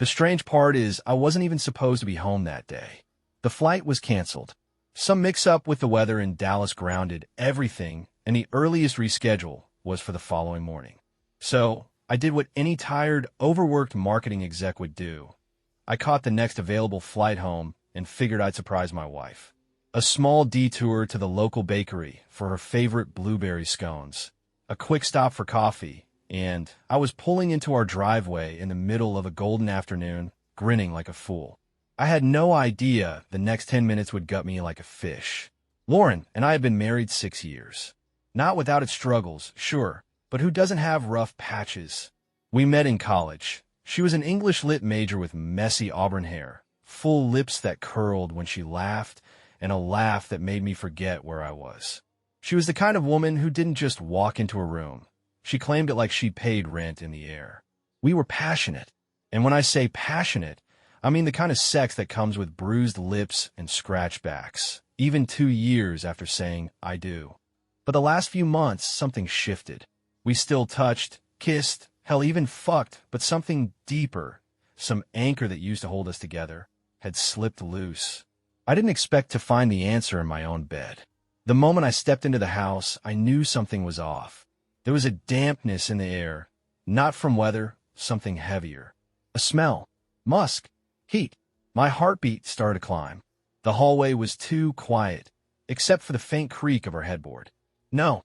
The strange part is I wasn't even supposed to be home that day. The flight was canceled. Some mix-up with the weather in Dallas grounded everything, and the earliest reschedule was for the following morning. So, I did what any tired, overworked marketing exec would do. I caught the next available flight home and figured I'd surprise my wife. A small detour to the local bakery for her favorite blueberry scones, a quick stop for coffee, and I was pulling into our driveway in the middle of a golden afternoon, grinning like a fool. I had no idea the next 10 minutes would gut me like a fish. Lauren and I had been married 6 years. Not without its struggles, sure, but who doesn't have rough patches? We met in college. She was an English lit major with messy auburn hair, full lips that curled when she laughed, and a laugh that made me forget where I was. She was the kind of woman who didn't just walk into a room. She claimed it like she paid rent in the air. We were passionate. And when I say passionate, I mean the kind of sex that comes with bruised lips and scratch backs, even 2 years after saying, I do. But the last few months, something shifted. We still touched, kissed, hell, even fucked, but something deeper, some anchor that used to hold us together, had slipped loose. I didn't expect to find the answer in my own bed. The moment I stepped into the house, I knew something was off. There was a dampness in the air, not from weather, something heavier. A smell, musk, heat. My heartbeat started to climb. The hallway was too quiet, except for the faint creak of her headboard. No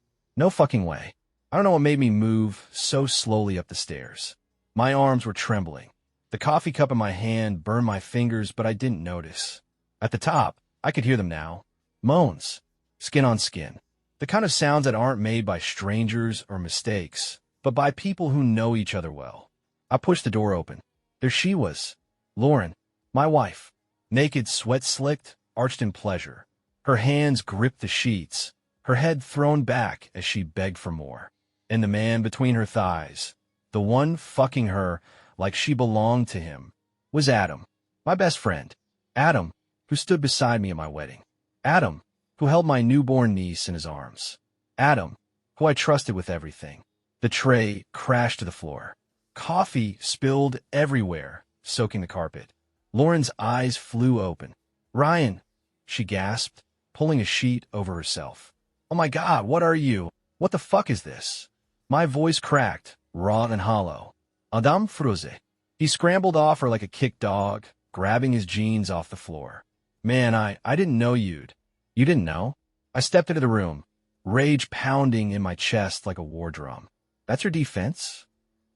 fucking way. I don't know what made me move so slowly up the stairs. My arms were trembling. The coffee cup in my hand burned my fingers, but I didn't notice. At the top, I could hear them now. Moans. Skin on skin. The kind of sounds that aren't made by strangers or mistakes, but by people who know each other well. I pushed the door open. There she was. Lauren, my wife. Naked, sweat slicked, arched in pleasure. Her hands gripped the sheets, her head thrown back as she begged for more. And the man between her thighs, the one fucking her like she belonged to him, was Adam, my best friend. Adam, who stood beside me at my wedding. Adam, who held my newborn niece in his arms. Adam, who I trusted with everything. The tray crashed to the floor. Coffee spilled everywhere, soaking the carpet. Lauren's eyes flew open. Ryan, she gasped, pulling a sheet over herself. Oh my God, what are you? What the fuck is this? My voice cracked, raw and hollow. Adam Fruze. He scrambled off her like a kicked dog, grabbing his jeans off the floor. Man, I didn't know you'd. You didn't know? I stepped into the room, rage pounding in my chest like a war drum. That's your defense?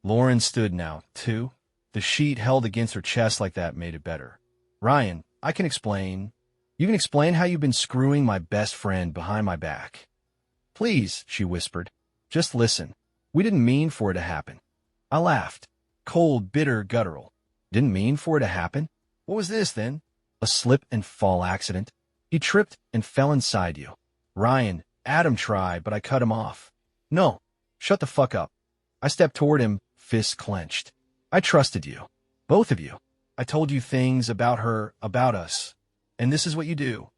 Lauren stood now, too. The sheet held against her chest like that made it better. Ryan, I can explain. You can explain how you've been screwing my best friend behind my back. Please, she whispered. Just listen. We didn't mean for it to happen. I laughed. Cold, bitter, guttural. Didn't mean for it to happen? What was this, then? A slip and fall accident? He tripped and fell inside you. Ryan, Adam tried, but I cut him off. No, shut the fuck up. I stepped toward him, fists clenched. I trusted you. Both of you. I told you things about her, about us. And this is what you do.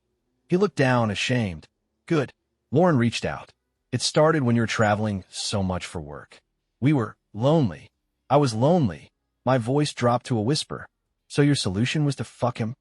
He looked down, ashamed. Good. Lauren reached out. It started when you were traveling so much for work. We were lonely. I was lonely. My voice dropped to a whisper. So your solution was to fuck him?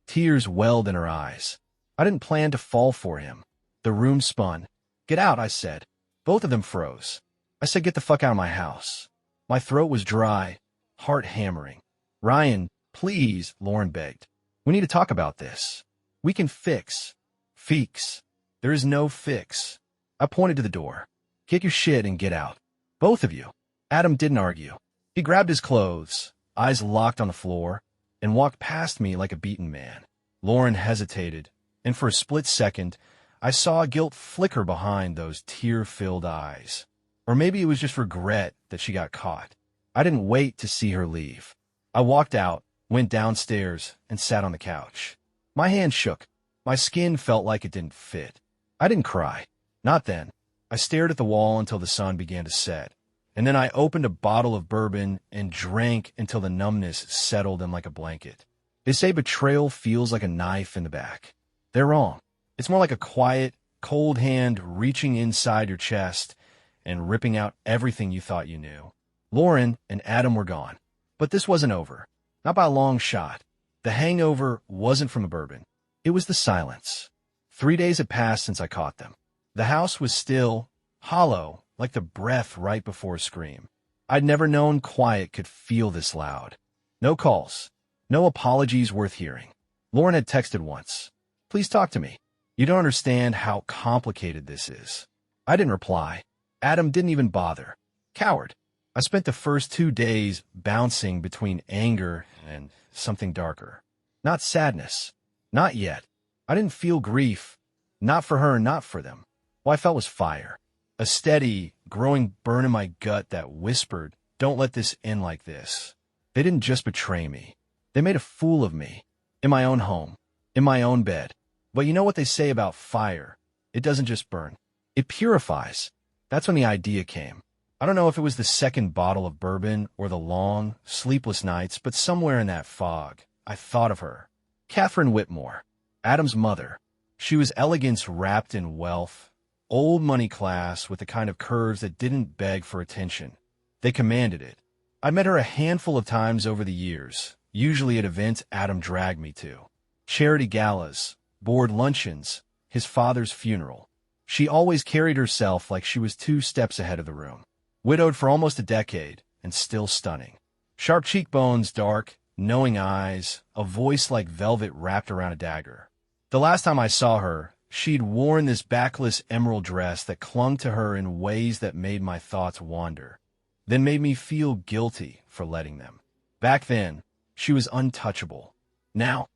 Tears welled in her eyes. I didn't plan to fall for him. The room spun. Get out, I said. Both of them froze. I said, get the fuck out of my house. My throat was dry, heart hammering. Ryan, please, Lauren begged. We need to talk about this. We can fix. Feeks. There is no fix. I pointed to the door. Get your shit and get out. Both of you. Adam didn't argue. He grabbed his clothes, eyes locked on the floor, and walked past me like a beaten man. Lauren hesitated, and for a split second, I saw guilt flicker behind those tear-filled eyes. Or maybe it was just regret that she got caught. I didn't wait to see her leave. I walked out, went downstairs, and sat on the couch. My hand shook. My skin felt like it didn't fit. I didn't cry. Not then. I stared at the wall until the sun began to set. And then I opened a bottle of bourbon and drank until the numbness settled in like a blanket. They say betrayal feels like a knife in the back. They're wrong. It's more like a quiet, cold hand reaching inside your chest and ripping out everything you thought you knew. Lauren and Adam were gone. But this wasn't over. Not by a long shot. The hangover wasn't from the bourbon. It was the silence. 3 days had passed since I caught them. The house was still, hollow, like the breath right before a scream. I'd never known quiet could feel this loud. No calls. No apologies worth hearing. Lauren had texted once. "Please talk to me. You don't understand how complicated this is." I didn't reply. Adam didn't even bother. Coward. I spent the first 2 days bouncing between anger and something darker. Not sadness. Not yet. I didn't feel grief. Not for her, not for them. What I felt was fire. A steady, growing burn in my gut that whispered, "Don't let this end like this." They didn't just betray me. They made a fool of me. In my own home. In my own bed. But you know what they say about fire? It doesn't just burn. It purifies. That's when the idea came. I don't know if it was the second bottle of bourbon or the long, sleepless nights, but somewhere in that fog, I thought of her. Catherine Whitmore, Adam's mother. She was elegance wrapped in wealth, old money class with the kind of curves that didn't beg for attention. They commanded it. I met her a handful of times over the years, usually at events Adam dragged me to. Charity galas, board luncheons, his father's funeral. She always carried herself like she was 2 steps ahead of the room. Widowed for almost a decade, and still stunning. Sharp cheekbones, dark, knowing eyes, a voice like velvet wrapped around a dagger. The last time I saw her, she'd worn this backless emerald dress that clung to her in ways that made my thoughts wander, then made me feel guilty for letting them. Back then, she was untouchable. Now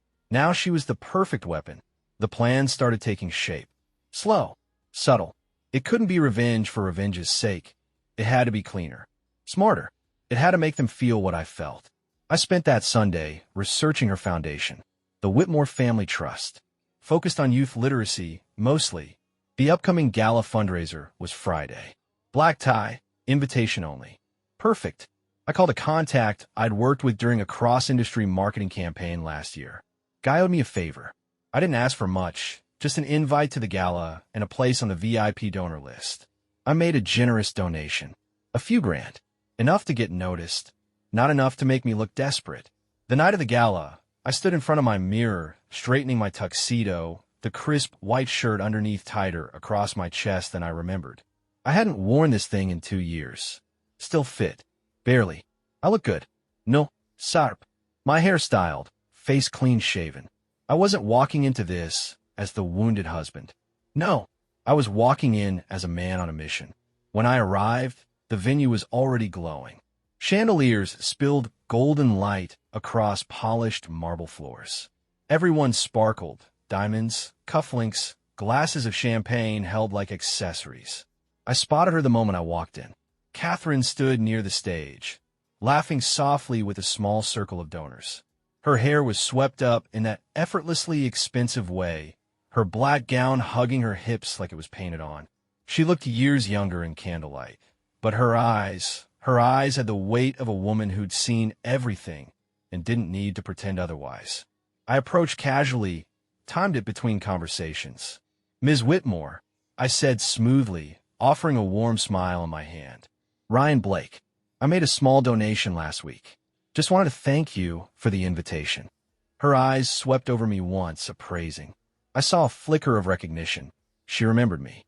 she was the perfect weapon. The plan started taking shape. Slow, subtle. It couldn't be revenge for revenge's sake. It had to be cleaner, smarter. It had to make them feel what I felt. I spent that Sunday researching her foundation, the Whitmore Family Trust, focused on youth literacy, mostly. The upcoming gala fundraiser was Friday. Black tie, invitation only. Perfect. I called a contact I'd worked with during a cross-industry marketing campaign last year. Guy owed me a favor. I didn't ask for much, just an invite to the gala and a place on the VIP donor list. I made a generous donation. A few grand. Enough to get noticed. Not enough to make me look desperate. The night of the gala, I stood in front of my mirror, straightening my tuxedo, the crisp white shirt underneath tighter across my chest than I remembered. I hadn't worn this thing in 2 years. Still fit. Barely. I look good. No, sharp. My hair styled, face clean shaven. I wasn't walking into this as the wounded husband. No. I was walking in as a man on a mission. When I arrived, the venue was already glowing. Chandeliers spilled golden light across polished marble floors. Everyone sparkled, diamonds, cufflinks, glasses of champagne held like accessories. I spotted her the moment I walked in. Catherine stood near the stage, laughing softly with a small circle of donors. Her hair was swept up in that effortlessly expensive way, her black gown hugging her hips like it was painted on. She looked years younger in candlelight, but her eyes had the weight of a woman who'd seen everything and didn't need to pretend otherwise. I approached casually, timed it between conversations. "Ms. Whitmore," I said smoothly, offering a warm smile on my hand. "Ryan Blake. I made a small donation last week. Just wanted to thank you for the invitation." Her eyes swept over me once, appraising. I saw a flicker of recognition. She remembered me.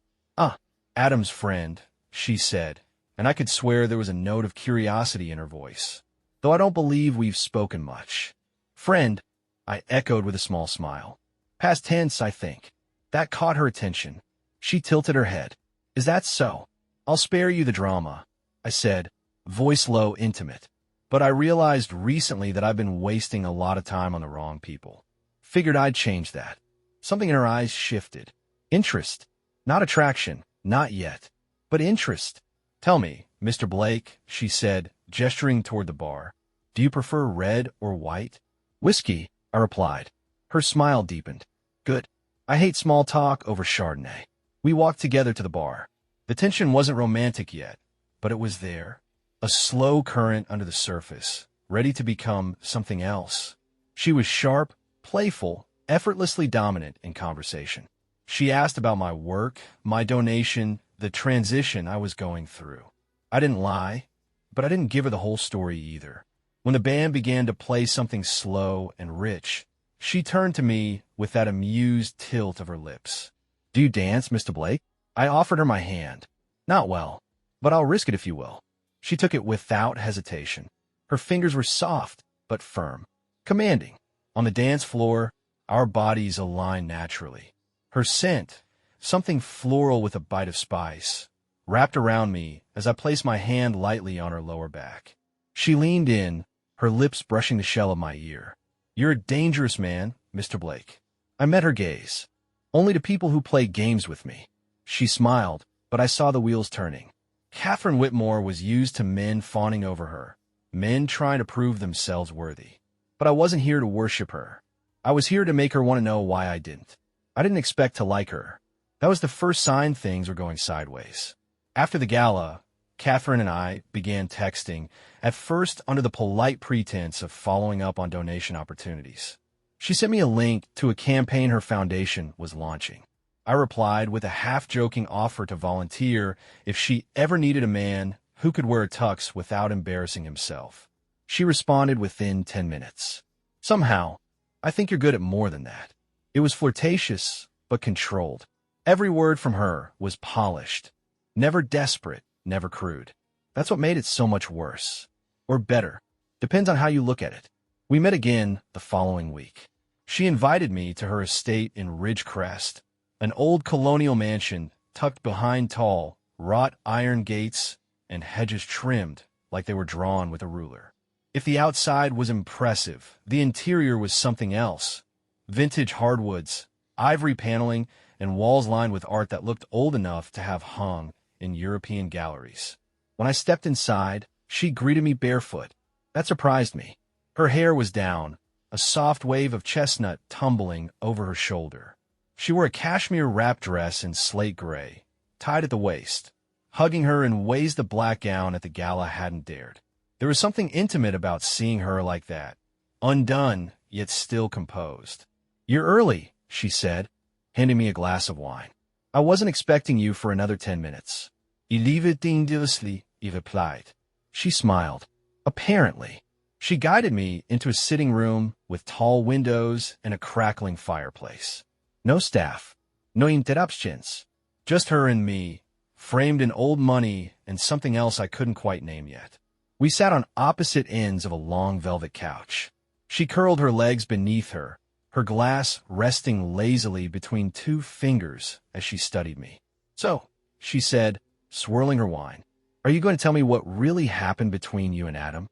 Adam's friend," she said, and I could swear there was a note of curiosity in her voice. "Though I don't believe we've spoken much." "Friend," I echoed with a small smile. "Past tense, I think." That caught her attention. She tilted her head. "Is that so? I'll spare you the drama," I said, voice low, intimate. But I realized recently that I've been wasting a lot of time on the wrong people. Figured I'd change that. Something in her eyes shifted. Interest. Not attraction. Not yet. But interest. "Tell me, Mr. Blake," she said, gesturing toward the bar. "Do you prefer red or white?" "Whiskey," I replied. Her smile deepened. "Good. I hate small talk over Chardonnay." We walked together to the bar. The tension wasn't romantic yet, but it was there. A slow current under the surface, ready to become something else. She was sharp, playful, effortlessly dominant in conversation. She asked about my work, my donation, the transition I was going through. I didn't lie, but I didn't give her the whole story either. When the band began to play something slow and rich, she turned to me with that amused tilt of her lips. "Do you dance, Mr. Blake?" I offered her my hand. "Not well, but I'll risk it if you will." She took it without hesitation. Her fingers were soft, but firm, commanding. On the dance floor, our bodies aligned naturally. Her scent, something floral with a bite of spice, wrapped around me as I placed my hand lightly on her lower back. She leaned in, her lips brushing the shell of my ear. "You're a dangerous man, Mr. Blake." I met her gaze. "Only to people who play games with me." She smiled, but I saw the wheels turning. Catherine Whitmore was used to men fawning over her, men trying to prove themselves worthy. But I wasn't here to worship her. I was here to make her want to know why I didn't. I didn't expect to like her. That was the first sign things were going sideways. After the gala, Catherine and I began texting, at first under the polite pretense of following up on donation opportunities. She sent me a link to a campaign her foundation was launching. I replied with a half-joking offer to volunteer if she ever needed a man who could wear a tux without embarrassing himself. She responded within 10 minutes. "Somehow, I think you're good at more than that." It was flirtatious, but controlled. Every word from her was polished. Never desperate, never crude. That's what made it so much worse. Or better. Depends on how you look at it. We met again the following week. She invited me to her estate in Ridgecrest, an old colonial mansion tucked behind tall, wrought iron gates and hedges trimmed like they were drawn with a ruler. If the outside was impressive, the interior was something else. Vintage hardwoods, ivory paneling, and walls lined with art that looked old enough to have hung in European galleries. When I stepped inside, she greeted me barefoot. That surprised me. Her hair was down, a soft wave of chestnut tumbling over her shoulder. She wore a cashmere wrap dress in slate gray, tied at the waist, hugging her in ways the black gown at the gala hadn't dared. There was something intimate about seeing her like that, undone, yet still composed. "You're early," she said, handing me a glass of wine. "I wasn't expecting you for another 10 minutes. "Il livait dangerously," he replied. She smiled. Apparently. She guided me into a sitting room with tall windows and a crackling fireplace. No staff, no interruptions, just her and me, framed in old money and something else I couldn't quite name yet. We sat on opposite ends of a long velvet couch. She curled her legs beneath her, her glass resting lazily between two fingers as she studied me. "So," she said, swirling her wine, "are you going to tell me what really happened between you and Adam?"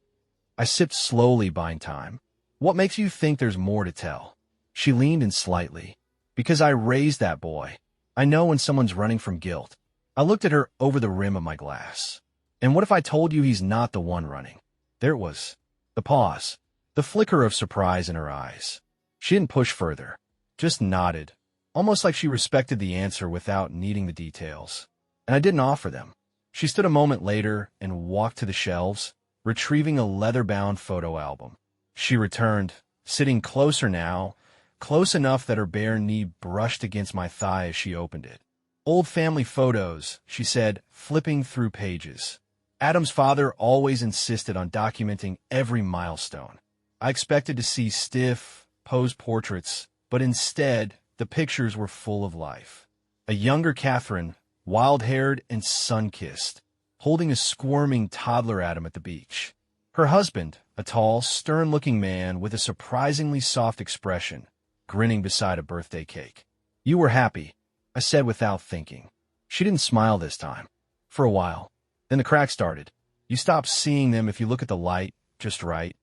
I sipped slowly, buying time. "What makes you think there's more to tell?" She leaned in slightly. "Because I raised that boy. I know when someone's running from guilt." I looked at her over the rim of my glass. "And what if I told you he's not the one running?" There it was. The pause. The flicker of surprise in her eyes. She didn't push further. Just nodded, almost like she respected the answer without needing the details. And I didn't offer them. She stood a moment later and walked to the shelves, retrieving a leather-bound photo album. She returned, sitting closer now, close enough that her bare knee brushed against my thigh as she opened it. "Old family photos," she said, flipping through pages. "Adam's father always insisted on documenting every milestone. I expected to see stiff, posed portraits, but instead, the pictures were full of life. A younger Catherine, wild-haired and sun-kissed, holding a squirming toddler Adam at the beach. Her husband, a tall, stern-looking man with a surprisingly soft expression, grinning beside a birthday cake. "You were happy," I said without thinking. She didn't smile this time. For a while. Then the crack started. You stop seeing them if you look at the light just right,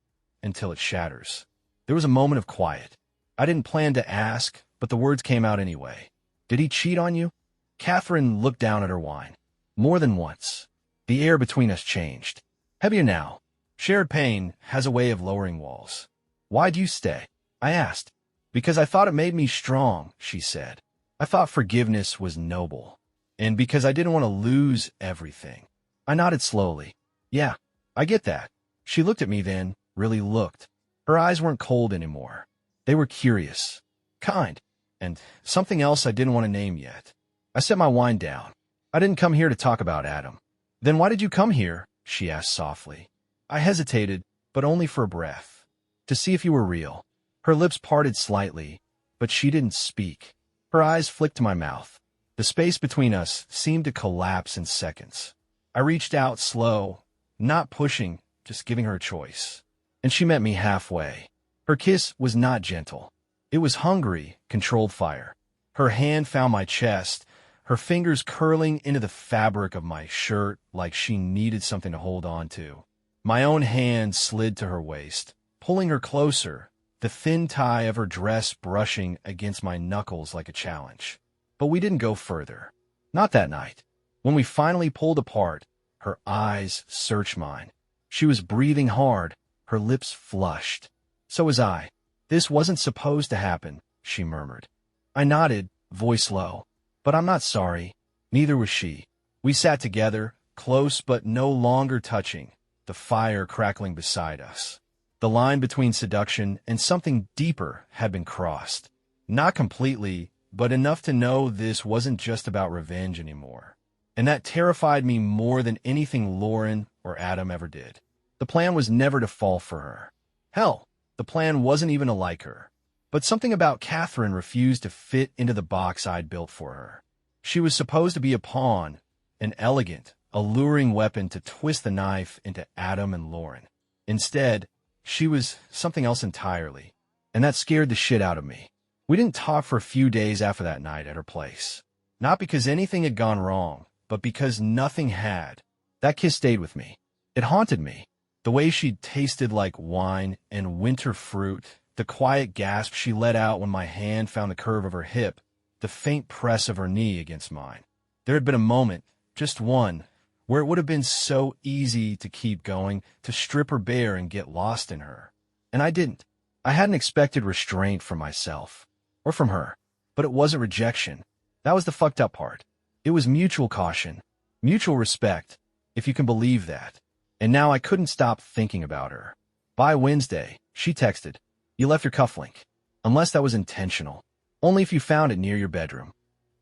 until it shatters. There was a moment of quiet. I didn't plan to ask, but the words came out anyway. "Did he cheat on you?" Catherine looked down at her wine. "More than once." The air between us changed. Heavier now. Shared pain has a way of lowering walls. "Why'd you stay?" I asked. "Because I thought it made me strong," she said. "I thought forgiveness was noble. And because I didn't want to lose everything." I nodded slowly. "Yeah, I get that." She looked at me then, really looked. Her eyes weren't cold anymore. They were curious, kind, and something else I didn't want to name yet. I set my wine down. "I didn't come here to talk about Adam." "Then why did you come here?" she asked softly. I hesitated, but only for a breath, to see if you were real. Her lips parted slightly, but she didn't speak. Her eyes flicked to my mouth. The space between us seemed to collapse in seconds. I reached out slow, not pushing, just giving her a choice. And she met me halfway. Her kiss was not gentle. It was hungry, controlled fire. Her hand found my chest, her fingers curling into the fabric of my shirt like she needed something to hold on to. My own hand slid to her waist, pulling her closer, the thin tie of her dress brushing against my knuckles like a challenge. But we didn't go further. Not that night. When we finally pulled apart, her eyes searched mine. She was breathing hard, her lips flushed. So was I. This wasn't supposed to happen, she murmured. I nodded, voice low. But I'm not sorry. Neither was she. We sat together, close but no longer touching, the fire crackling beside us. The line between seduction and something deeper had been crossed. Not completely, but enough to know this wasn't just about revenge anymore. And that terrified me more than anything Lauren or Adam ever did. The plan was never to fall for her. Hell, the plan wasn't even to like her. But something about Catherine refused to fit into the box I'd built for her. She was supposed to be a pawn, an elegant, alluring weapon to twist the knife into Adam and Lauren. Instead, she was something else entirely, and that scared the shit out of me. We didn't talk for a few days after that night at her place. Not because anything had gone wrong, but because nothing had. That kiss stayed with me. It haunted me. The way she tasted like wine and winter fruit, the quiet gasp she let out when my hand found the curve of her hip, the faint press of her knee against mine. There had been a moment, just one, where it would have been so easy to keep going, to strip her bare and get lost in her. And I didn't. I hadn't expected restraint from myself, or from her, but it wasn't rejection. That was the fucked up part. It was mutual caution, mutual respect, if you can believe that. And now I couldn't stop thinking about her. By Wednesday, she texted, "You left your cufflink." Unless that was intentional. Only if you found it near your bedroom.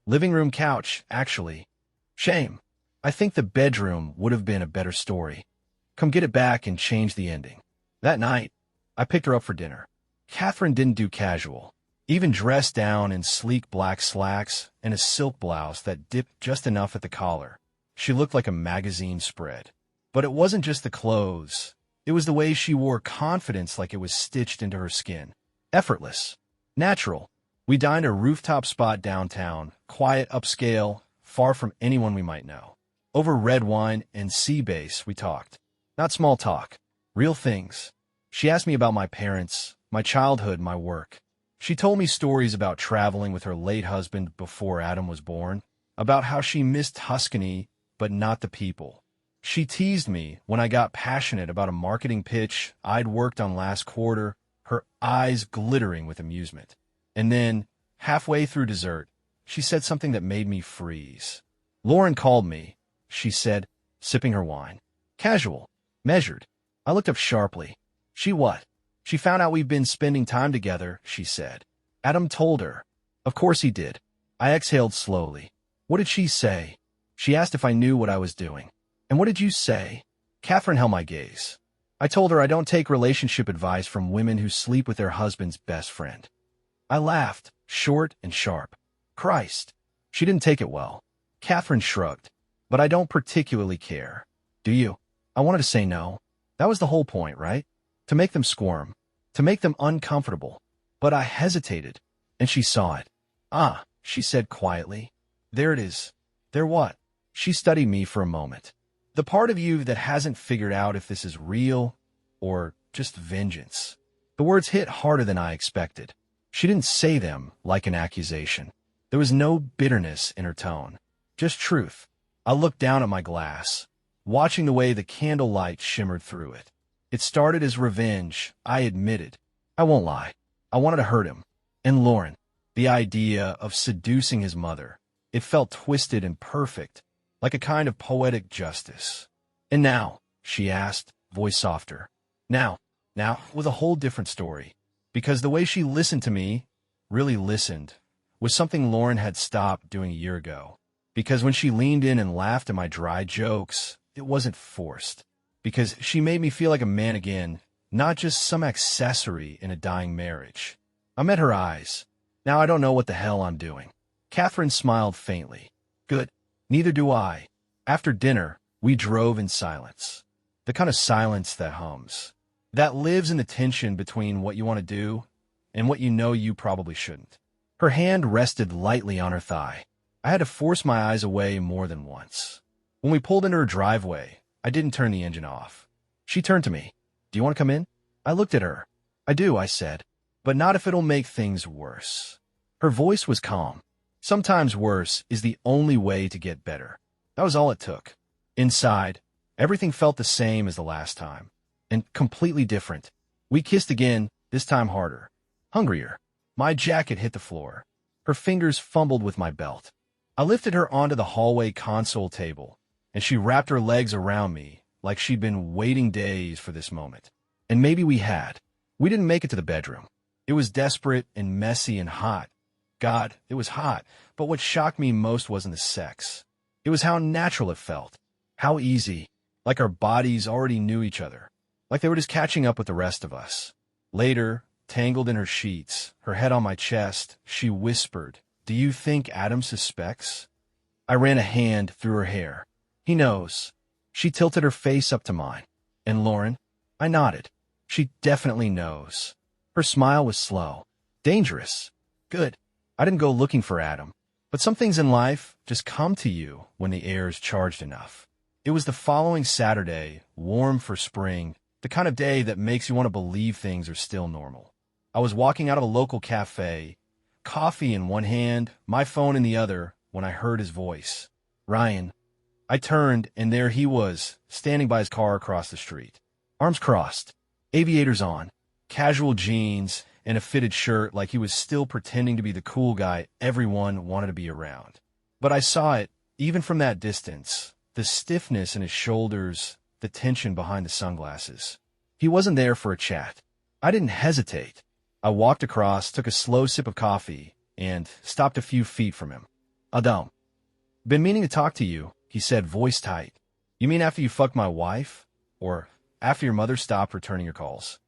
Living room couch, actually. Shame. I think the bedroom would have been a better story. Come get it back and change the ending. That night, I picked her up for dinner. Catherine didn't do casual. Even dressed down in sleek black slacks and a silk blouse that dipped just enough at the collar. She looked like a magazine spread. But it wasn't just the clothes. It was the way she wore confidence like it was stitched into her skin. Effortless. Natural. We dined at a rooftop spot downtown, quiet, upscale, far from anyone we might know. Over red wine and sea bass, we talked. Not small talk. Real things. She asked me about my parents, my childhood, my work. She told me stories about traveling with her late husband before Adam was born, about how she missed Tuscany, but not the people. She teased me when I got passionate about a marketing pitch I'd worked on last quarter, her eyes glittering with amusement. And then, halfway through dessert, she said something that made me freeze. "Lauren called me," she said, sipping her wine. Casual. Measured. I looked up sharply. "She what?" "She found out we've been spending time together," she said. Adam told her. Of course he did. I exhaled slowly. What did she say? She asked if I knew what I was doing. And what did you say? Catherine held my gaze. I told her I don't take relationship advice from women who sleep with their husband's best friend. I laughed, short and sharp. Christ. She didn't take it well. Catherine shrugged. But I don't particularly care. Do you? I wanted to say no. That was the whole point, right? To make them squirm. To make them uncomfortable. But I hesitated. And she saw it. "Ah," she said quietly. "There it is." "There what?" She studied me for a moment. "The part of you that hasn't figured out if this is real or just vengeance." The words hit harder than I expected. She didn't say them like an accusation. There was no bitterness in her tone. Just truth. I looked down at my glass, watching the way the candlelight shimmered through it. It started as revenge, I admitted. I won't lie. I wanted to hurt him. And Lauren. The idea of seducing his mother. It felt twisted and perfect, like a kind of poetic justice. "And now?" she asked, voice softer. Now, with a whole different story. Because the way she listened to me, really listened, was something Lauren had stopped doing a year ago. Because when she leaned in and laughed at my dry jokes, it wasn't forced. Because she made me feel like a man again, not just some accessory in a dying marriage. I met her eyes. Now I don't know what the hell I'm doing. Catherine smiled faintly. Good. Neither do I. After dinner, we drove in silence. The kind of silence that hums. That lives in the tension between what you want to do and what you know you probably shouldn't. Her hand rested lightly on her thigh. I had to force my eyes away more than once. When we pulled into her driveway, I didn't turn the engine off. She turned to me. Do you want to come in? I looked at her. I do, I said, but not if it'll make things worse. Her voice was calm. Sometimes worse is the only way to get better. That was all it took. Inside, everything felt the same as the last time, and completely different. We kissed again, this time harder. Hungrier. My jacket hit the floor. Her fingers fumbled with my belt. I lifted her onto the hallway console table, and she wrapped her legs around me like she'd been waiting days for this moment. And maybe we had. We didn't make it to the bedroom. It was desperate and messy and hot. God, it was hot, but what shocked me most wasn't the sex. It was how natural it felt. How easy. Like our bodies already knew each other. Like they were just catching up with the rest of us. Later, tangled in her sheets, her head on my chest, she whispered, Do you think Adam suspects? I ran a hand through her hair. He knows. She tilted her face up to mine. And Lauren? I nodded. She definitely knows. Her smile was slow. Dangerous. Good. I didn't go looking for Adam. But some things in life just come to you when the air is charged enough. It was the following Saturday, warm for spring, the kind of day that makes you want to believe things are still normal. I was walking out of a local cafe, coffee in one hand, my phone in the other, when I heard his voice. Ryan. I turned, and there he was, standing by his car across the street. Arms crossed, aviators on, casual jeans, and a fitted shirt like he was still pretending to be the cool guy everyone wanted to be around. But I saw it, even from that distance, the stiffness in his shoulders, the tension behind the sunglasses. He wasn't there for a chat. I didn't hesitate. I walked across, took a slow sip of coffee, and stopped a few feet from him. Adam. Been meaning to talk to you, he said, voice tight. You mean after you fucked my wife? Or after your mother stopped returning your calls?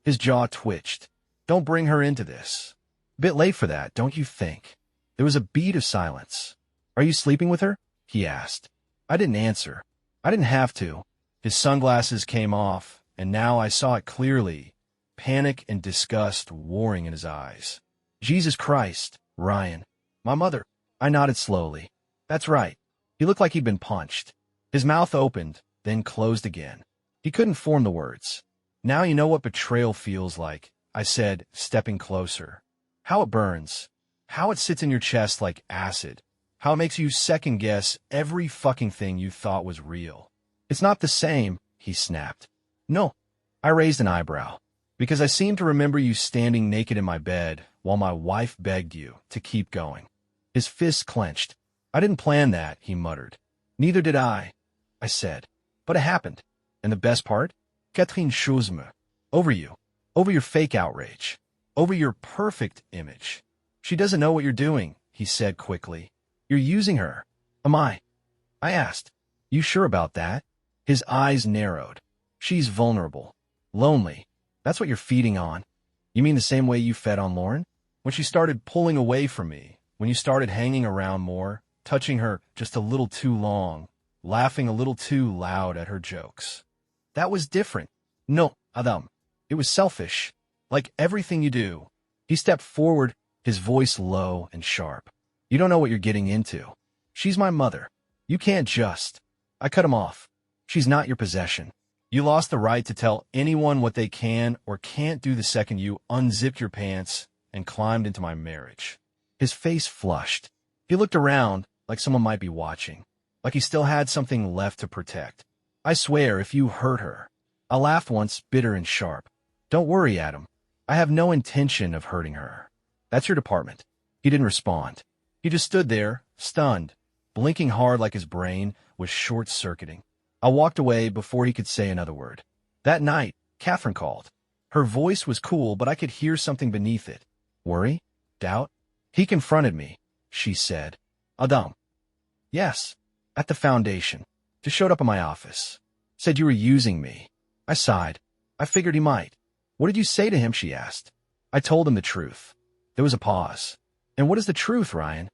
His jaw twitched. Don't bring her into this. Bit late for that, don't you think? There was a beat of silence. Are you sleeping with her? He asked. I didn't answer. I didn't have to. His sunglasses came off, and now I saw it clearly. Panic and disgust warring in his eyes. Jesus Christ, Ryan. My mother. I nodded slowly. That's right. He looked like he'd been punched. His mouth opened, then closed again. He couldn't form the words. Now you know what betrayal feels like, I said, stepping closer. How it burns. How it sits in your chest like acid. How it makes you second-guess every fucking thing you thought was real. It's not the same, he snapped. No. I raised an eyebrow. Because I seemed to remember you standing naked in my bed while my wife begged you to keep going. His fists clenched. I didn't plan that, he muttered. Neither did I said. But it happened. And the best part? Catherine chose me. Over you. Over your fake outrage. Over your perfect image. She doesn't know what you're doing, he said quickly. You're using her. Am I? I asked. You sure about that? His eyes narrowed. She's vulnerable. Lonely. That's what you're feeding on. You mean the same way you fed on Lauren? When she started pulling away from me, when you started hanging around more, touching her just a little too long, laughing a little too loud at her jokes. That was different. No, Adam. It was selfish. Like everything you do. He stepped forward, his voice low and sharp. You don't know what you're getting into. She's my mother. You can't just. I cut him off. She's not your possession. You lost the right to tell anyone what they can or can't do the second you unzipped your pants and climbed into my marriage. His face flushed. He looked around like someone might be watching, like he still had something left to protect. I swear if you hurt her. I laughed once, bitter and sharp. Don't worry, Adam. I have no intention of hurting her. That's your department. He didn't respond. He just stood there, stunned, blinking hard like his brain was short-circuiting. I walked away before he could say another word. That night, Catherine called. Her voice was cool, but I could hear something beneath it. Worry? Doubt? He confronted me, she said. Adam. Yes. At the foundation. Just showed up in my office. Said you were using me. I sighed. I figured he might. What did you say to him? She asked. I told him the truth. There was a pause. And what is the truth, Ryan?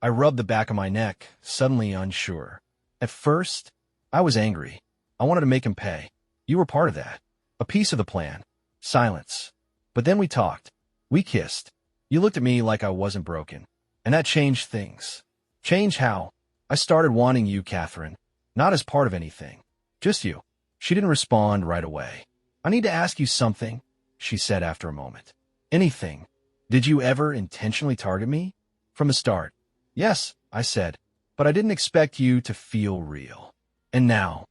I rubbed the back of my neck, suddenly unsure. At first, I was angry. I wanted to make him pay. You were part of that. A piece of the plan. Silence. But then we talked. We kissed. You looked at me like I wasn't broken. And that changed things. Change how? I started wanting you, Catherine. Not as part of anything. Just you. She didn't respond right away. I need to ask you something, she said after a moment. Anything. Did you ever intentionally target me? From the start. Yes, I said. But I didn't expect you to feel real. And now,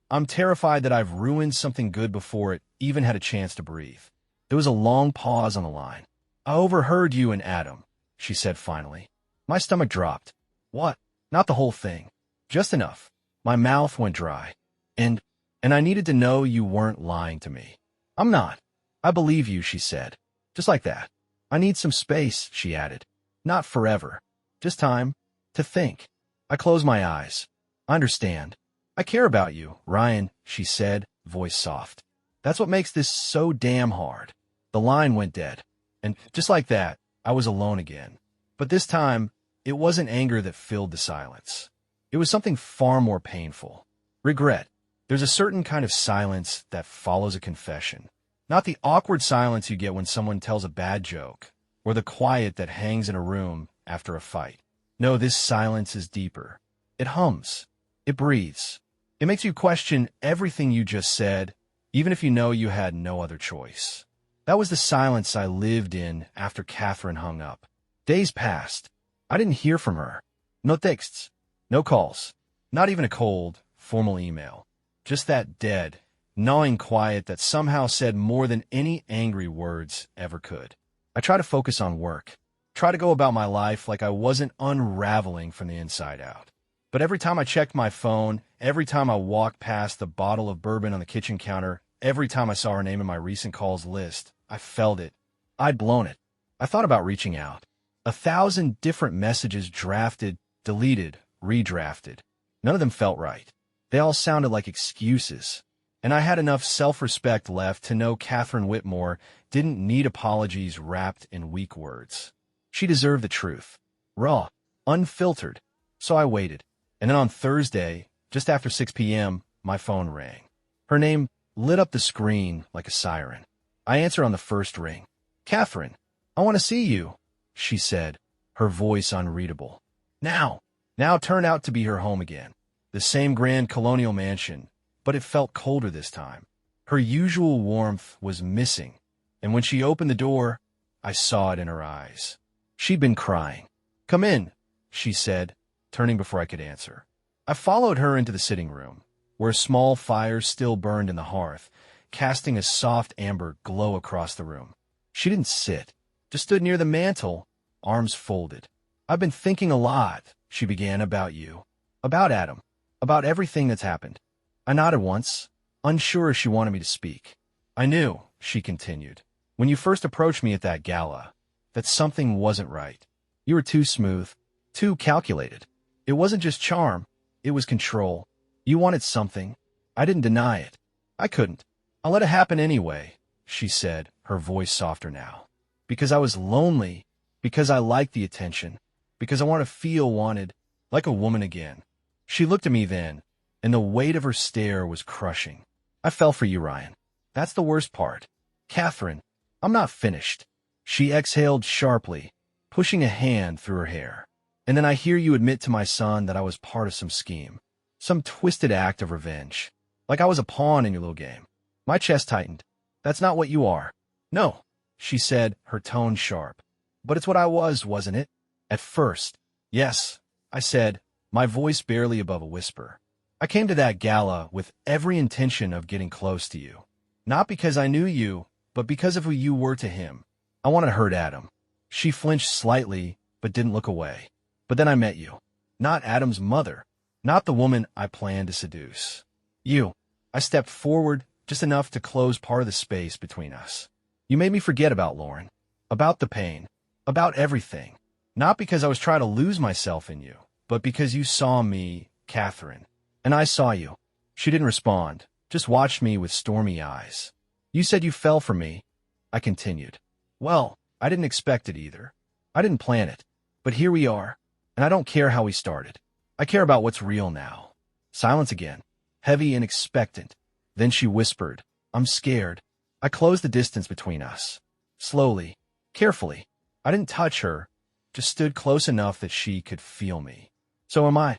I'm terrified that I've ruined something good before it even had a chance to breathe. There was a long pause on the line. I overheard you and Adam, she said finally. My stomach dropped. What? Not the whole thing. Just enough. My mouth went dry. And I needed to know you weren't lying to me. I'm not. I believe you, she said. Just like that. I need some space, she added. Not forever. Just time to think. I closed my eyes. I understand. I care about you, Ryan, she said, voice soft. That's what makes this so damn hard. The line went dead. And just like that, I was alone again. But this time, it wasn't anger that filled the silence. It was something far more painful. Regret. There's a certain kind of silence that follows a confession. Not the awkward silence you get when someone tells a bad joke, or the quiet that hangs in a room after a fight. No, this silence is deeper. It hums. It breathes. It makes you question everything you just said, even if you know you had no other choice. That was the silence I lived in after Catherine hung up. Days passed. I didn't hear from her. No texts. No calls. Not even a cold, formal email. Just that dead, gnawing quiet that somehow said more than any angry words ever could. I try to focus on work. Try to go about my life like I wasn't unraveling from the inside out. But every time I checked my phone, every time I walked past the bottle of bourbon on the kitchen counter, every time I saw her name in my recent calls list, I felt it. I'd blown it. I thought about reaching out. 1,000 different messages drafted, deleted, redrafted. None of them felt right. They all sounded like excuses. And I had enough self-respect left to know Catherine Whitmore didn't need apologies wrapped in weak words. She deserved the truth. Raw. Unfiltered. So I waited. And then on Thursday, just after 6 p.m., my phone rang. Her name lit up the screen like a siren. I answered on the first ring. Catherine, I want to see you, she said, her voice unreadable. Now turned out to be her home again. The same grand colonial mansion, but it felt colder this time. Her usual warmth was missing, and when she opened the door, I saw it in her eyes. She'd been crying. Come in, she said, turning before I could answer. I followed her into the sitting room, where a small fire still burned in the hearth, casting a soft amber glow across the room. She didn't sit, just stood near the mantel, arms folded. I've been thinking a lot, she began, about you, about Adam, about everything that's happened. I nodded once, unsure if she wanted me to speak. I knew, she continued, when you first approached me at that gala, that something wasn't right. You were too smooth, too calculated. It wasn't just charm, it was control. You wanted something. I didn't deny it. I couldn't. I let it happen anyway, she said, her voice softer now. Because I was lonely, because I liked the attention, because I wanted to feel wanted, like a woman again. She looked at me then, and the weight of her stare was crushing. I fell for you, Ryan. That's the worst part. Catherine, I'm not finished. She exhaled sharply, pushing a hand through her hair. And then I hear you admit to my son that I was part of some scheme, some twisted act of revenge, like I was a pawn in your little game. My chest tightened. That's not what you are. No, she said, her tone sharp. But it's what I was, wasn't it? At first. Yes, I said, my voice barely above a whisper. I came to that gala with every intention of getting close to you. Not because I knew you, but because of who you were to him. I wanted to hurt Adam. She flinched slightly, but didn't look away. But then I met you. Not Adam's mother. Not the woman I planned to seduce. You. I stepped forward just enough to close part of the space between us. You made me forget about Lauren. About the pain. About everything. Not because I was trying to lose myself in you, but because you saw me, Catherine. And I saw you. She didn't respond, just watched me with stormy eyes. You said you fell for me, I continued. Well, I didn't expect it either. I didn't plan it. But here we are, and I don't care how we started. I care about what's real now. Silence again, heavy and expectant. Then she whispered, I'm scared. I closed the distance between us. Slowly, carefully. I didn't touch her, just stood close enough that she could feel me. So am I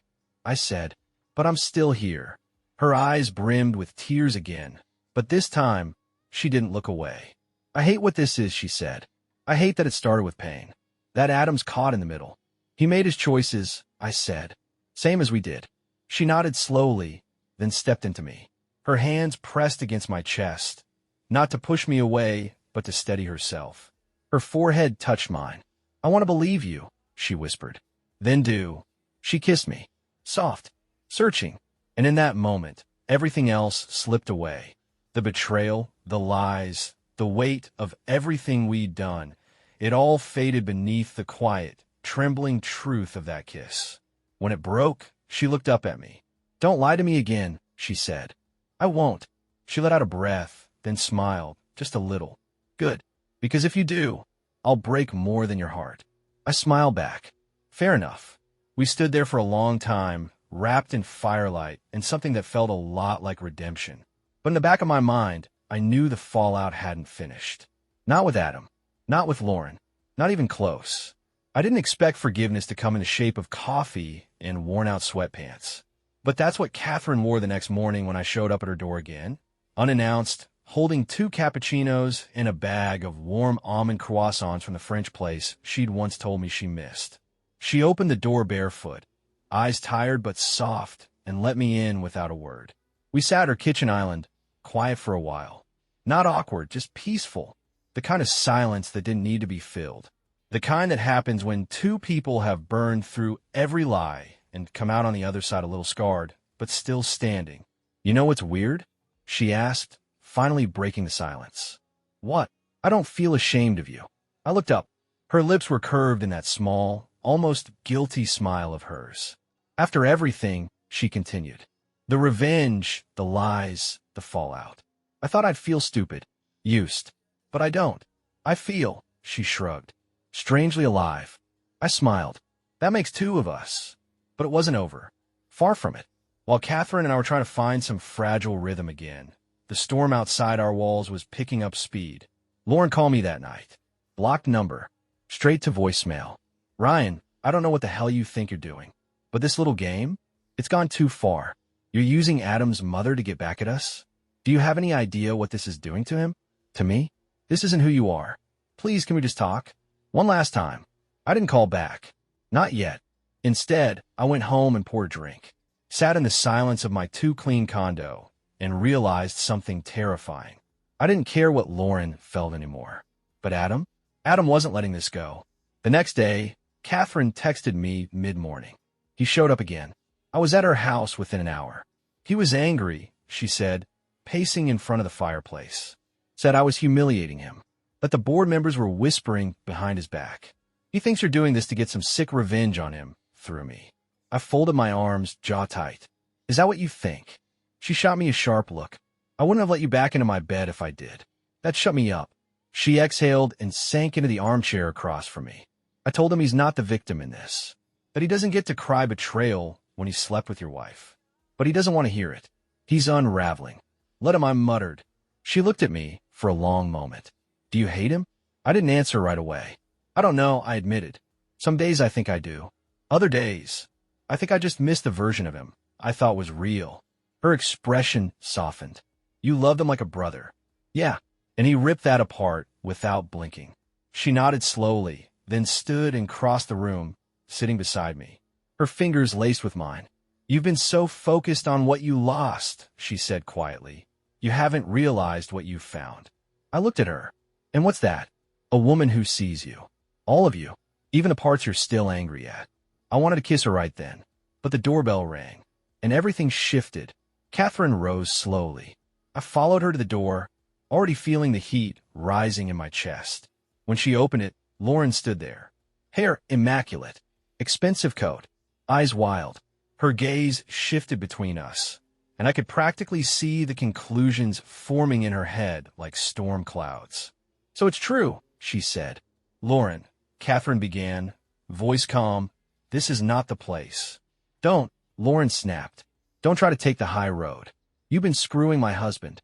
said, but I'm still here. Her eyes brimmed with tears again, but this time, she didn't look away. I hate what this is, she said. I hate that it started with pain. That Adam's caught in the middle. He made his choices, I said. Same as we did. She nodded slowly, then stepped into me. Her hands pressed against my chest, not to push me away, but to steady herself. Her forehead touched mine. I want to believe you, she whispered. Then do. She kissed me. Soft, searching. And in that moment, everything else slipped away. The betrayal, the lies, the weight of everything we'd done. It all faded beneath the quiet, trembling truth of that kiss. When it broke, she looked up at me. Don't lie to me again, she said. I won't. She let out a breath, then smiled, just a little. Good. Because if you do, I'll break more than your heart. I smiled back. Fair enough. We stood there for a long time, wrapped in firelight and something that felt a lot like redemption. But in the back of my mind, I knew the fallout hadn't finished. Not with Adam. Not with Lauren. Not even close. I didn't expect forgiveness to come in the shape of coffee and worn-out sweatpants. But that's what Catherine wore the next morning when I showed up at her door again, unannounced, holding 2 cappuccinos and a bag of warm almond croissants from the French place she'd once told me she missed. She opened the door barefoot, eyes tired but soft, and let me in without a word. We sat at her kitchen island, quiet for a while. Not awkward, just peaceful. The kind of silence that didn't need to be filled. The kind that happens when 2 people have burned through every lie and come out on the other side a little scarred, but still standing. You know what's weird? She asked, finally breaking the silence. What? I don't feel ashamed of you. I looked up. Her lips were curved in that small, almost guilty smile of hers. After everything, she continued. The revenge, the lies, the fallout. I thought I'd feel stupid. Used. But I don't. I feel, she shrugged. Strangely alive. I smiled. That makes 2 of us. But it wasn't over. Far from it. While Catherine and I were trying to find some fragile rhythm again, the storm outside our walls was picking up speed. Lauren called me that night. Blocked number. Straight to voicemail. Ryan, I don't know what the hell you think you're doing. But this little game? It's gone too far. You're using Adam's mother to get back at us? Do you have any idea what this is doing to him? To me? This isn't who you are. Please, can we just talk? One last time. I didn't call back. Not yet. Instead, I went home and poured a drink. Sat in the silence of my 2-clean condo and realized something terrifying. I didn't care what Lauren felt anymore. But Adam? Adam wasn't letting this go. The next day, Catherine texted me mid-morning. He showed up again. I was at her house within an hour. He was angry, she said, pacing in front of the fireplace. Said I was humiliating him, that the board members were whispering behind his back. He thinks you're doing this to get some sick revenge on him, through me. I folded my arms, jaw tight. Is that what you think? She shot me a sharp look. I wouldn't have let you back into my bed if I did. That shut me up. She exhaled and sank into the armchair across from me. I told him he's not the victim in this, that he doesn't get to cry betrayal when he slept with your wife. But he doesn't want to hear it. He's unraveling. Let him, I muttered. She looked at me for a long moment. Do you hate him? I didn't answer right away. I don't know, I admitted. Some days I think I do. Other days, I think I just missed the version of him I thought was real. Her expression softened. You loved him like a brother. Yeah. And he ripped that apart without blinking. She nodded slowly, then stood and crossed the room, sitting beside me. Her fingers laced with mine. You've been so focused on what you lost, she said quietly. You haven't realized what you've found. I looked at her. And what's that? A woman who sees you. All of you. Even the parts you're still angry at. I wanted to kiss her right then. But the doorbell rang. And everything shifted. Catherine rose slowly. I followed her to the door, already feeling the heat rising in my chest. When she opened it, Lauren stood there. Hair immaculate. Expensive coat. Eyes wild. Her gaze shifted between us. and I could practically see the conclusions forming in her head like storm clouds. "So it's true," she said. "Lauren," Catherine began, voice calm, "this is not the place." "Don't," Lauren snapped. "Don't try to take the high road. You've been screwing my husband."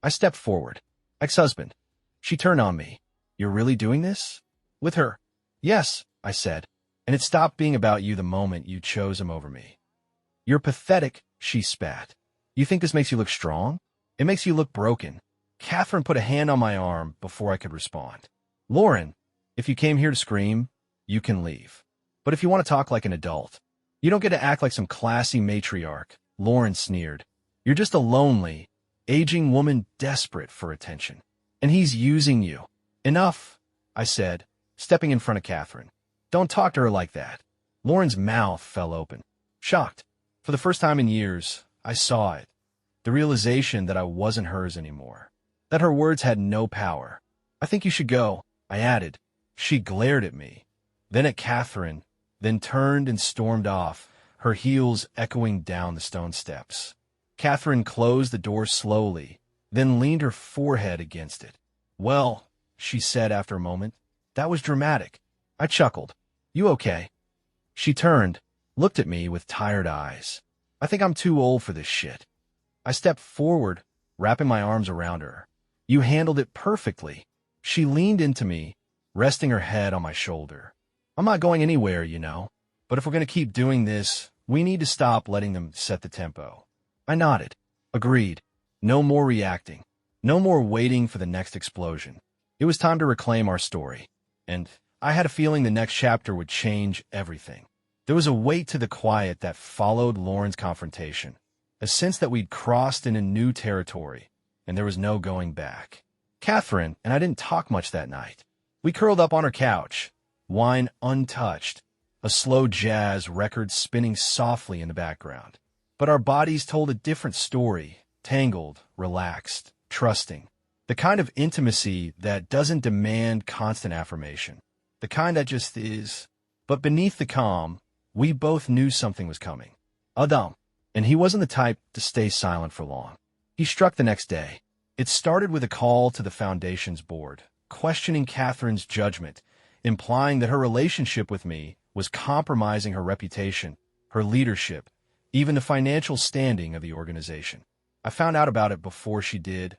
I stepped forward. "Ex-husband." She turned on me. "You're really doing this? With her?" "Yes," I said. "And it stopped being about you the moment you chose him over me." "You're pathetic," she spat. "You think this makes you look strong? It makes you look broken." Catherine put a hand on my arm before I could respond. "Lauren, if you came here to scream, you can leave. But if you want to talk like an adult, you don't get to act like some classy matriarch," Lauren sneered. "You're just a lonely, aging woman desperate for attention. And he's using you." "Enough," I said, stepping in front of Catherine. "Don't talk to her like that." Lauren's mouth fell open. Shocked. For the first time in years, I saw it. The realization that I wasn't hers anymore. That her words had no power. "I think you should go," I added. She glared at me, then at Catherine, then turned and stormed off, her heels echoing down the stone steps. Catherine closed the door slowly, then leaned her forehead against it. "Well," she said after a moment, "that was dramatic." I chuckled. "You okay?" She turned, looked at me with tired eyes. "I think I'm too old for this shit." I stepped forward, wrapping my arms around her. "You handled it perfectly." She leaned into me, resting her head on my shoulder. "I'm not going anywhere, you know. But if we're going to keep doing this, we need to stop letting them set the tempo." I nodded. Agreed. No more reacting. No more waiting for the next explosion. It was time to reclaim our story. And I had a feeling the next chapter would change everything. There was a weight to the quiet that followed Lauren's confrontation. A sense that we'd crossed into new territory, and there was no going back. Catherine and I didn't talk much that night. We curled up on her couch, wine untouched, a slow jazz record spinning softly in the background. But our bodies told a different story, tangled, relaxed, trusting. The kind of intimacy that doesn't demand constant affirmation. The kind that just is. But beneath the calm, we both knew something was coming. Adam. And he wasn't the type to stay silent for long. He struck the next day. It started with a call to the Foundation's board, questioning Catherine's judgment, implying that her relationship with me was compromising her reputation, her leadership, even the financial standing of the organization. I found out about it before she did.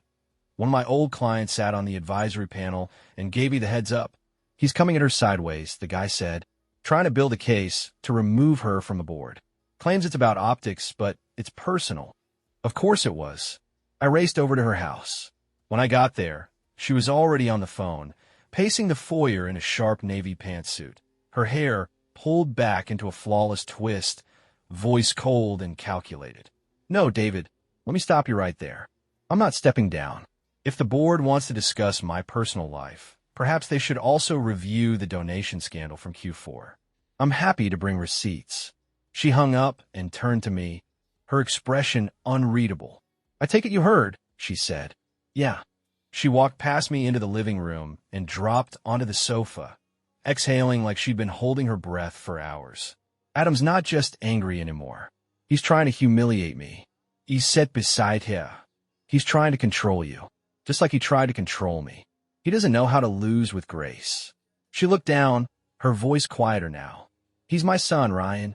One of my old clients sat on the advisory panel and gave me the heads up. "He's coming at her sideways," the guy said, trying to build a case to remove her from the board. Claims it's about optics, but it's personal. Of course it was. I raced over to her house. When I got there, she was already on the phone, pacing the foyer in a sharp navy pantsuit, her hair pulled back into a flawless twist, voice cold and calculated. "No, David, let me stop you right there. I'm not stepping down. If the board wants to discuss my personal life, perhaps they should also review the donation scandal from Q4. I'm happy to bring receipts." She hung up and turned to me, her expression unreadable. "I take it you heard," she said. "Yeah." She walked past me into the living room and dropped onto the sofa, exhaling like she'd been holding her breath for hours. "Adam's not just angry anymore. He's trying to humiliate me." He sat beside her. "He's trying to control you, just like he tried to control me. He doesn't know how to lose with grace." She looked down, her voice quieter now. "He's my son, Ryan.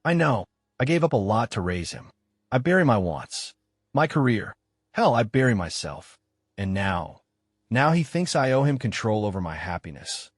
I know. I gave up a lot to raise him. I bury my wants, my career. Hell, I bury myself. And now he thinks I owe him control over my happiness."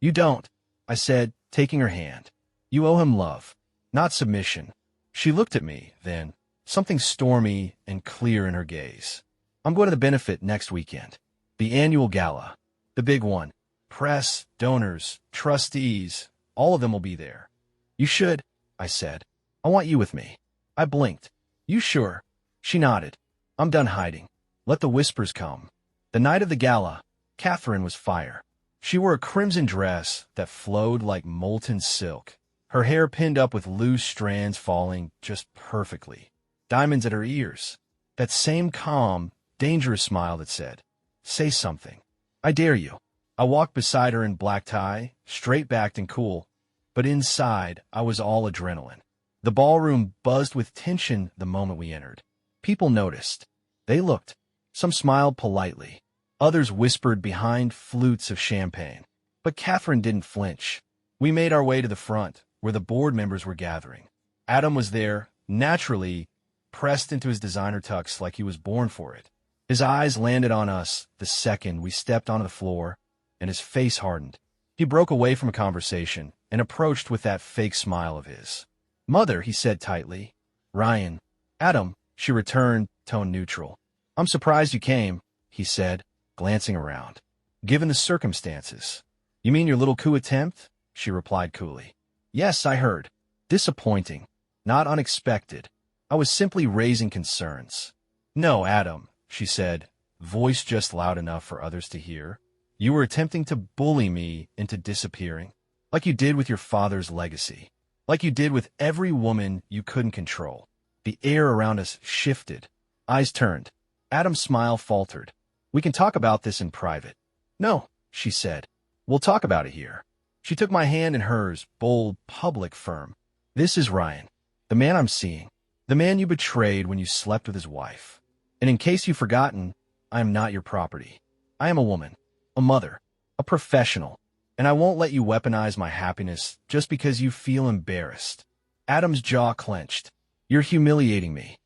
"You don't," I said, taking her hand. "You owe him love, not submission." She looked at me, then, something stormy and clear in her gaze. "I'm going to the benefit next weekend. The annual gala. The big one. Press, donors, trustees, all of them will be there." "You should," I said. "I want you with me." I blinked. "You sure?" She nodded. "I'm done hiding. Let the whispers come." The night of the gala, Catherine was fire. She wore a crimson dress that flowed like molten silk, her hair pinned up with loose strands falling just perfectly. Diamonds at her ears. That same calm, dangerous smile that said, "Say something. I dare you." I walked beside her in black tie, straight-backed and cool, but inside I was all adrenaline. The ballroom buzzed with tension the moment we entered. People noticed. They looked. Some smiled politely. Others whispered behind flutes of champagne. But Catherine didn't flinch. We made our way to the front, where the board members were gathering. Adam was there, naturally, pressed into his designer tux like he was born for it. His eyes landed on us the second we stepped onto the floor, and his face hardened. He broke away from a conversation and approached with that fake smile of his. "Mother," he said tightly. "Ryan." "Adam," she returned, tone neutral. "I'm surprised you came," he said, glancing around. "Given the circumstances." "You mean your little coup attempt?" she replied coolly. "Yes, I heard. Disappointing. Not unexpected. I was simply raising concerns." "No, Adam," she said, voice just loud enough for others to hear. "You were attempting to bully me into disappearing, like you did with your father's legacy, like you did with every woman you couldn't control." The air around us shifted. Eyes turned. Adam's smile faltered. "We can talk about this in private." "No," she said. "We'll talk about it here." She took my hand in hers, bold, public, firm. "This is Ryan, the man I'm seeing, the man you betrayed when you slept with his wife. And in case you've forgotten, I am not your property. I am a woman, a mother, a professional, and I won't let you weaponize my happiness just because you feel embarrassed." Adam's jaw clenched. "You're humiliating me."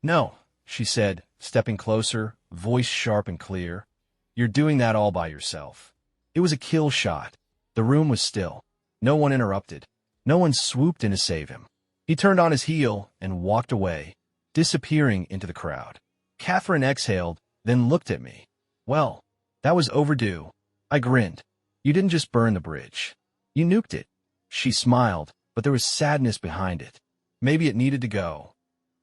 "No," she said, stepping closer, voice sharp and clear. "You're doing that all by yourself." It was a kill shot. The room was still. No one interrupted. No one swooped in to save him. He turned on his heel and walked away, disappearing into the crowd. Catherine exhaled, then looked at me. "Well, that was overdue." I grinned. "You didn't just burn the bridge. You nuked it." She smiled, but there was sadness behind it. Maybe it needed to go.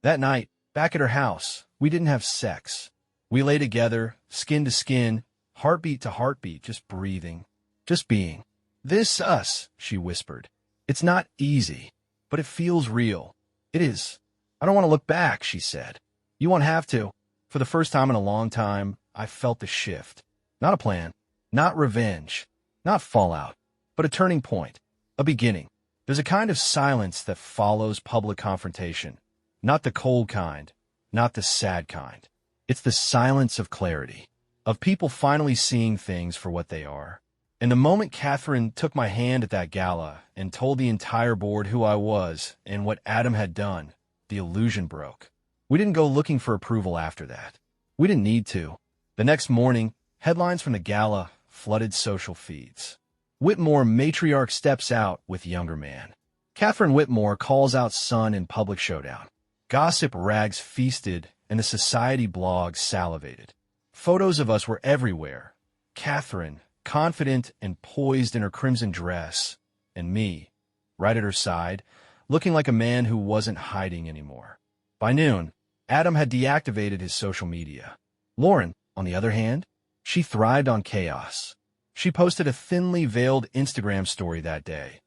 That night, back at her house, we didn't have sex. We lay together, skin to skin, heartbeat to heartbeat, just breathing, just being. "This us," she whispered. "It's not easy, but it feels real." "It is." "I don't want to look back," she said. "You won't have to." For the first time in a long time, I felt the shift. Not a plan, not revenge, not fallout, but a turning point, a beginning. There's a kind of silence that follows public confrontation. Not the cold kind, not the sad kind. It's the silence of clarity, of people finally seeing things for what they are. And the moment Catherine took my hand at that gala and told the entire board who I was and what Adam had done, the illusion broke. We didn't go looking for approval after that. We didn't need to. The next morning, headlines from the gala flooded social feeds. Whitmore matriarch steps out with younger man. Catherine Whitmore calls out son in public showdown. Gossip rags feasted and the society blogs salivated. Photos of us were everywhere. Catherine, confident and poised in her crimson dress, and me, right at her side, looking like a man who wasn't hiding anymore. By noon, Adam had deactivated his social media. Lauren, on the other hand, she thrived on chaos. She posted a thinly veiled Instagram story that day,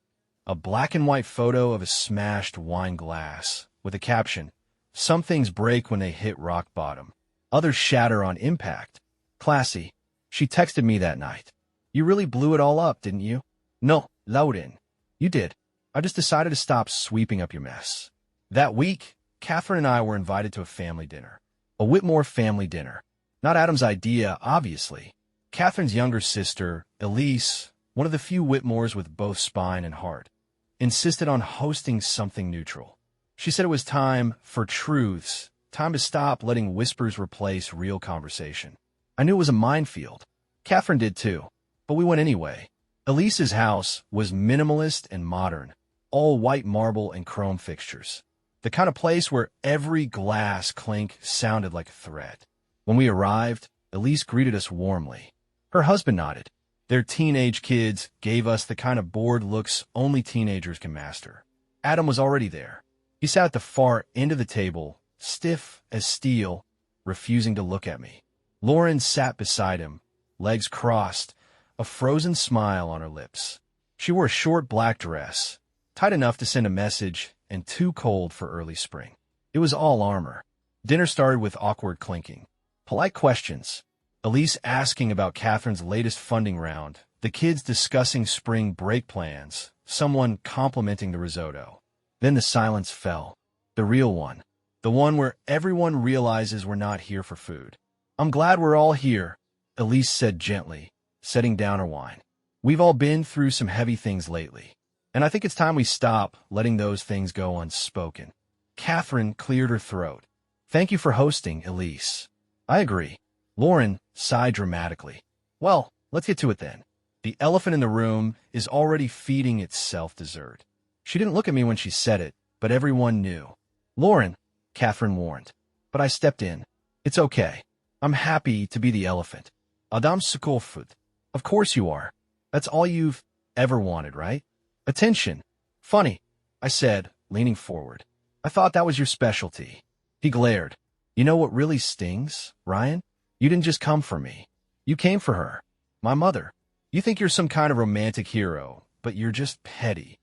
a black and white photo of a smashed wine glass, with a caption, "Some things break when they hit rock bottom. Others shatter on impact." Classy. She texted me that night. "You really blew it all up, didn't you?" "No, Loudon. You did. I just decided to stop sweeping up your mess." That week, Catherine and I were invited to a family dinner. A Whitmore family dinner. Not Adam's idea, obviously. Catherine's younger sister, Elise, one of the few Whitmores with both spine and heart, insisted on hosting something neutral. She said it was time for truths, time to stop letting whispers replace real conversation. I knew it was a minefield. Catherine did too, but we went anyway. Elise's house was minimalist and modern, all white marble and chrome fixtures. The kind of place where every glass clink sounded like a threat. When we arrived, Elise greeted us warmly. Her husband nodded. Their teenage kids gave us the kind of bored looks only teenagers can master. Adam was already there. He sat at the far end of the table, stiff as steel, refusing to look at me. Lauren sat beside him, legs crossed, a frozen smile on her lips. She wore a short black dress, tight enough to send a message and too cold for early spring. It was all armor. Dinner started with awkward clinking. Polite questions. Elise asking about Catherine's latest funding round, the kids discussing spring break plans, someone complimenting the risotto. Then the silence fell. The real one. The one where everyone realizes we're not here for food. I'm glad we're all here, Elise said gently, setting down her wine. We've all been through some heavy things lately, and I think it's time we stop letting those things go unspoken. Catherine cleared her throat. Thank you for hosting, Elise. I agree. Lauren sighed dramatically. Well, let's get to it then. The elephant in the room is already feeding itself dessert. She didn't look at me when she said it, but everyone knew. Lauren, Catherine warned. But I stepped in. It's okay. I'm happy to be the elephant. Adam Sukolfut. Of course you are. That's all you've ever wanted, right? Attention. Funny, I said, leaning forward. I thought that was your specialty. He glared. You know what really stings, Ryan? You didn't just come for me. You came for her. My mother. You think you're some kind of romantic hero, but you're just petty.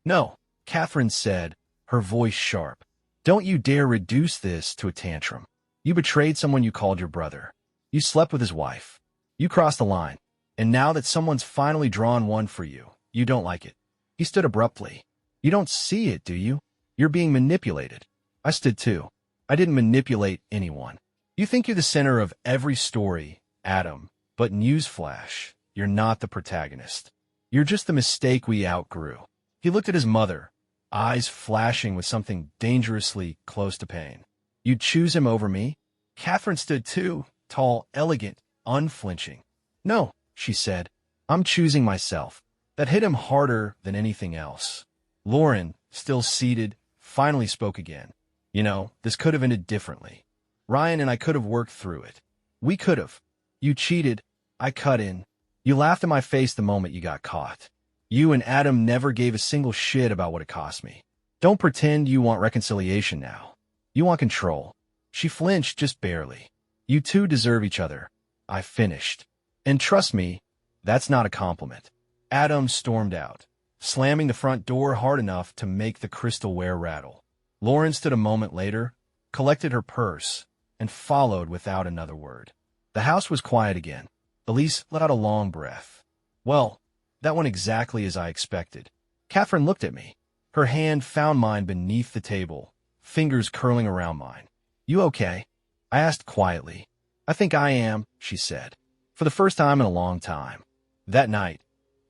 No, Catherine said, her voice sharp. Don't you dare reduce this to a tantrum. You betrayed someone you called your brother. You slept with his wife. You crossed the line. And now that someone's finally drawn one for you, you don't like it. He stood abruptly. You don't see it, do you? You're being manipulated. I stood too. I didn't manipulate anyone. You think you're the center of every story, Adam, but newsflash, you're not the protagonist. You're just the mistake we outgrew. He looked at his mother, eyes flashing with something dangerously close to pain. You'd choose him over me? Catherine stood too, tall, elegant, unflinching. No, she said. I'm choosing myself. That hit him harder than anything else. Lauren, still seated, finally spoke again. You know, this could have ended differently. Ryan and I could have worked through it. We could have. You cheated. I cut in. You laughed in my face the moment you got caught. You and Adam never gave a single shit about what it cost me. Don't pretend you want reconciliation now. You want control. She flinched just barely. You two deserve each other. I finished. And trust me, that's not a compliment. Adam stormed out, slamming the front door hard enough to make the crystalware rattle. Lauren stood a moment later, collected her purse, and followed without another word. The house was quiet again. Elise let out a long breath. Well, that went exactly as I expected. Catherine looked at me. Her hand found mine beneath the table, fingers curling around mine. You okay? I asked quietly. I think I am, she said, for the first time in a long time. That night,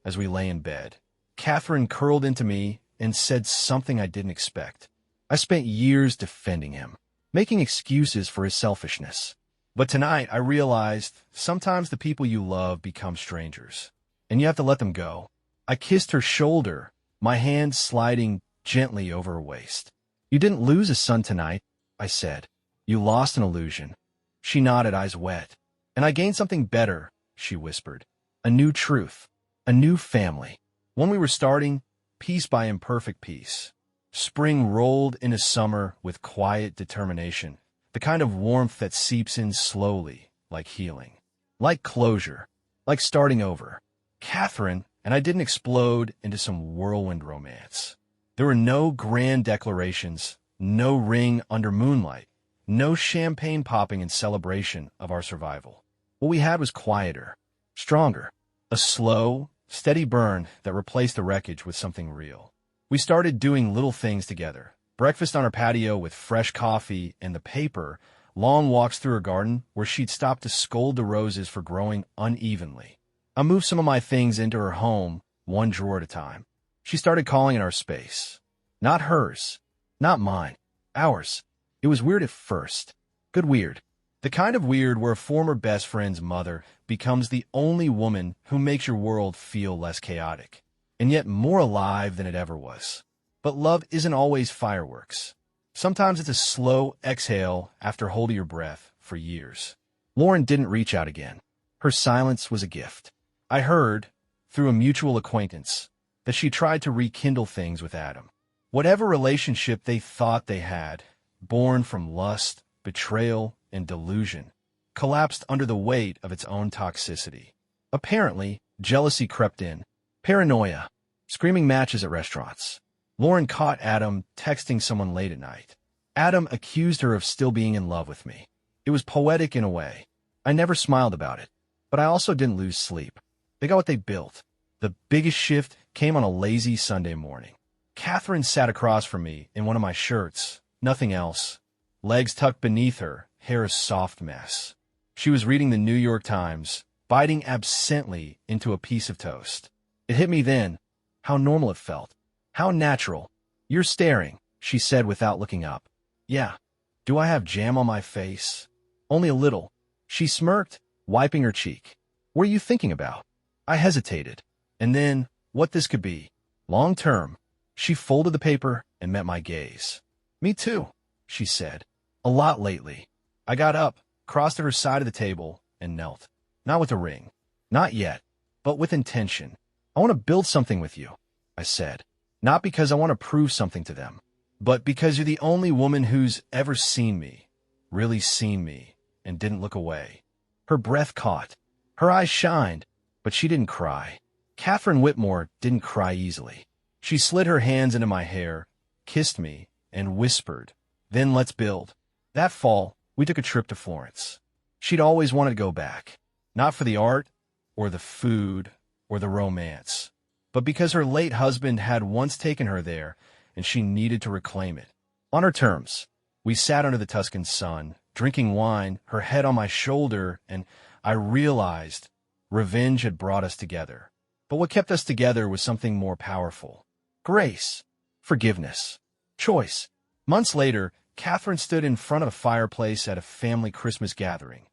as we lay in bed, Catherine curled into me and said something I didn't expect. I spent years defending him, making excuses for his selfishness. But tonight I realized sometimes the people you love become strangers, and you have to let them go. I kissed her shoulder, my hand sliding gently over her waist. You didn't lose a son tonight, I said. You lost an illusion. She nodded, eyes wet. And I gained something better, she whispered. A new truth, a new family. When we were starting, piece by imperfect piece. Spring rolled into summer with quiet determination, the kind of warmth that seeps in slowly, like healing, like closure, like starting over. Catherine and I didn't explode into some whirlwind romance. There were no grand declarations, no ring under moonlight, no champagne popping in celebration of our survival. What we had was quieter, stronger, a slow, steady burn that replaced the wreckage with something real. We started doing little things together. Breakfast on our patio with fresh coffee and the paper, long walks through her garden where she'd stop to scold the roses for growing unevenly. I moved some of my things into her home, one drawer at a time. She started calling it our space. Not hers, not mine, ours. It was weird at first. Good weird. The kind of weird where a former best friend's mother becomes the only woman who makes your world feel less chaotic, and yet more alive than it ever was. But love isn't always fireworks. Sometimes it's a slow exhale after holding your breath for years. Lauren didn't reach out again. Her silence was a gift. I heard, through a mutual acquaintance, that she tried to rekindle things with Adam. Whatever relationship they thought they had, born from lust, betrayal, and delusion, collapsed under the weight of its own toxicity. Apparently, jealousy crept in, paranoia, screaming matches at restaurants. Lauren caught Adam texting someone late at night. Adam accused her of still being in love with me. It was poetic in a way. I never smiled about it, but I also didn't lose sleep. They got what they built. The biggest shift came on a lazy Sunday morning. Catherine sat across from me in one of my shirts, nothing else, legs tucked beneath her, hair a soft mess. She was reading the New York Times, biting absently into a piece of toast. It hit me then, how normal it felt. How natural. "You're staring," she said without looking up. "Yeah. Do I have jam on my face?" "Only a little." She smirked, wiping her cheek. "What are you thinking about?" I hesitated. And then, what this could be. Long term. She folded the paper and met my gaze. "Me too," she said. "A lot lately." I got up, crossed to her side of the table, and knelt. "Not with a ring. Not yet. But with intention. I want to build something with you," I said. "Not because I want to prove something to them, but because you're the only woman who's ever seen me, really seen me, and didn't look away." Her breath caught. Her eyes shined, but she didn't cry. Catherine Whitmore didn't cry easily. She slid her hands into my hair, kissed me, and whispered, "Then let's build." That fall, we took a trip to Florence. She'd always wanted to go back, not for the art, or the food, or the romance, but because her late husband had once taken her there, and she needed to reclaim it. On her terms, we sat under the Tuscan sun, drinking wine, her head on my shoulder, and I realized revenge had brought us together. But what kept us together was something more powerful. Grace. Forgiveness. Choice. Months later, Catherine stood in front of a fireplace at a family Christmas gathering.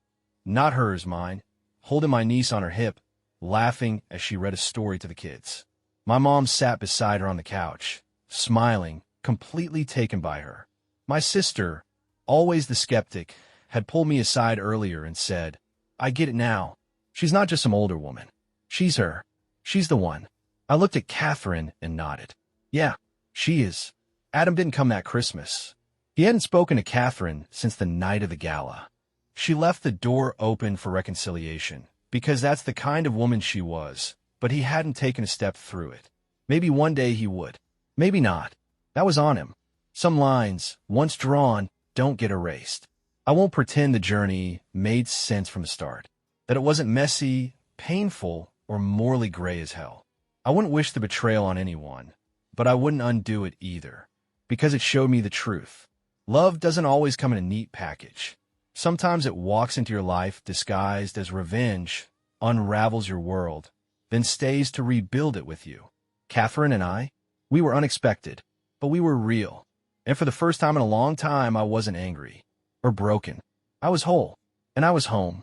Not hers, mine, holding my niece on her hip, laughing as she read a story to the kids. My mom sat beside her on the couch, smiling, completely taken by her. My sister, always the skeptic, had pulled me aside earlier and said, "I get it now. She's not just some older woman. She's her. She's the one." I looked at Catherine and nodded. "Yeah, she is." Adam didn't come that Christmas. He hadn't spoken to Catherine since the night of the gala. She left the door open for reconciliation, because that's the kind of woman she was, but he hadn't taken a step through it. Maybe one day he would. Maybe not. That was on him. Some lines, once drawn, don't get erased. I won't pretend the journey made sense from the start, that it wasn't messy, painful, or morally gray as hell. I wouldn't wish the betrayal on anyone, but I wouldn't undo it either, because it showed me the truth. Love doesn't always come in a neat package. Sometimes it walks into your life disguised as revenge, unravels your world, then stays to rebuild it with you. Catherine and I, we were unexpected, but we were real. And for the first time in a long time, I wasn't angry or broken. I was whole, and I was home.